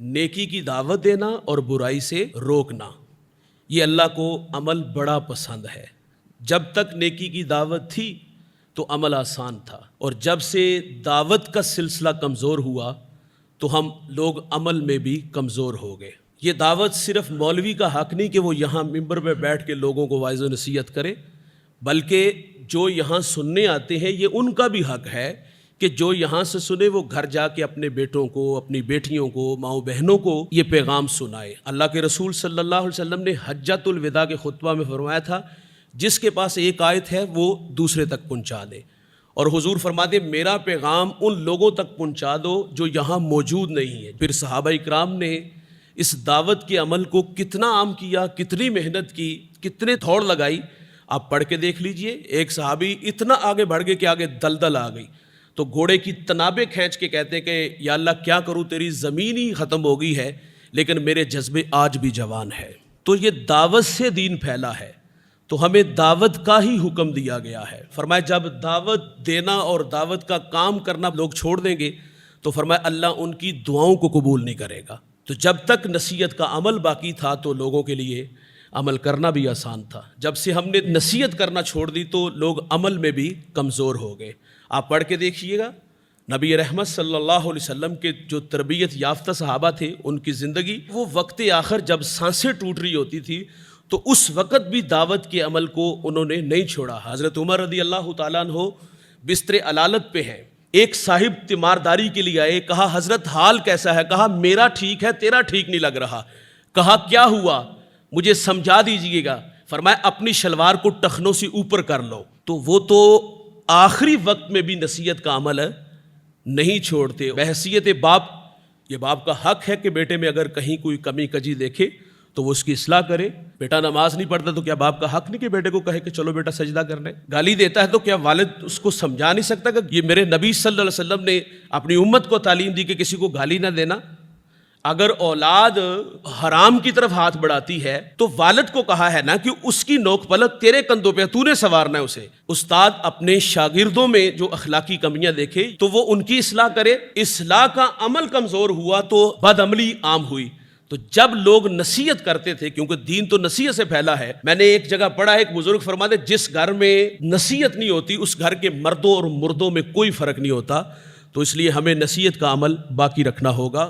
نیکی کی دعوت دینا اور برائی سے روکنا، یہ اللہ کو عمل بڑا پسند ہے۔ جب تک نیکی کی دعوت تھی تو عمل آسان تھا، اور جب سے دعوت کا سلسلہ کمزور ہوا تو ہم لوگ عمل میں بھی کمزور ہو گئے۔ یہ دعوت صرف مولوی کا حق نہیں کہ وہ یہاں ممبر پہ بیٹھ کے لوگوں کو واعظ و نصیحت کرے، بلکہ جو یہاں سننے آتے ہیں یہ ان کا بھی حق ہے کہ جو یہاں سے سنے وہ گھر جا کے اپنے بیٹوں کو، اپنی بیٹیوں کو، ماؤں بہنوں کو یہ پیغام سنائے۔ اللہ کے رسول صلی اللہ علیہ وسلم نے حجۃ الوداع کے خطبہ میں فرمایا تھا جس کے پاس ایک آیت ہے وہ دوسرے تک پہنچا دے، اور حضور فرماتے میرا پیغام ان لوگوں تک پہنچا دو جو یہاں موجود نہیں ہیں۔ پھر صحابہ اکرام نے اس دعوت کے عمل کو کتنا عام کیا، کتنی محنت کی، کتنے دوڑ لگائی، آپ پڑھ کے دیکھ لیجئے۔ ایک صحابی اتنا آگے بڑھ گئے کہ آگے دلدل آ گئی، تو گھوڑے کی تنابیں کھینچ کے کہتے ہیں کہ یا اللہ کیا کروں، تیری زمین ہی ختم ہو گئی ہے لیکن میرے جذبے آج بھی جوان ہے۔ تو یہ دعوت سے دین پھیلا ہے، تو ہمیں دعوت کا ہی حکم دیا گیا ہے۔ فرمایا جب دعوت دینا اور دعوت کا کام کرنا لوگ چھوڑ دیں گے تو فرمایا اللہ ان کی دعاؤں کو قبول نہیں کرے گا۔ تو جب تک نصیحت کا عمل باقی تھا تو لوگوں کے لیے عمل کرنا بھی آسان تھا، جب سے ہم نے نصیحت کرنا چھوڑ دی تو لوگ عمل میں بھی کمزور ہو گئے۔ آپ پڑھ کے دیکھیے گا نبی رحمت صلی اللہ علیہ وسلم کے جو تربیت یافتہ صحابہ تھے، ان کی زندگی وہ وقت آخر جب سانسیں ٹوٹ رہی ہوتی تھی تو اس وقت بھی دعوت کے عمل کو انہوں نے نہیں چھوڑا۔ حضرت عمر رضی اللہ تعالیٰ عنہ بستر علالت پہ ہیں، ایک صاحب تیمارداری کے لیے آئے، کہا حضرت حال کیسا ہے؟ کہا میرا ٹھیک ہے، تیرا ٹھیک نہیں لگ رہا۔ کہا کیا ہوا، مجھے سمجھا دیجئے گا۔ فرمایا اپنی شلوار کو ٹخنوں سے اوپر کر لو۔ تو وہ تو آخری وقت میں بھی نصیحت کا عمل نہیں چھوڑتے۔ بحیثیت باپ، یہ باپ کا حق ہے کہ بیٹے میں اگر کہیں کوئی کمی کجی دیکھے تو وہ اس کی اصلاح کرے۔ بیٹا نماز نہیں پڑھتا تو کیا باپ کا حق نہیں کہ بیٹے کو کہے کہ چلو بیٹا سجدہ کرنے؟ گالی دیتا ہے تو کیا والد اس کو سمجھا نہیں سکتا کہ یہ میرے نبی صلی اللہ علیہ وسلم نے اپنی امت کو تعلیم دی کہ کسی کو گالی نہ دینا؟ اگر اولاد حرام کی طرف ہاتھ بڑھاتی ہے تو والد کو کہا ہے نا کہ اس کی نوک پلک تیرے کندھوں پہ، تو نے سنوارنا ہے اسے۔ استاد اپنے شاگردوں میں جو اخلاقی کمیاں دیکھے تو وہ ان کی اصلاح کرے۔ اصلاح کا عمل کمزور ہوا تو بد عملی عام ہوئی۔ تو جب لوگ نصیحت کرتے تھے، کیونکہ دین تو نصیحت سے پھیلا ہے، میں نے ایک جگہ پڑھا، ایک بزرگ فرماتے جس گھر میں نصیحت نہیں ہوتی اس گھر کے مردوں اور مردوں میں کوئی فرق نہیں ہوتا۔ تو اس لیے ہمیں نصیحت کا عمل باقی رکھنا ہوگا۔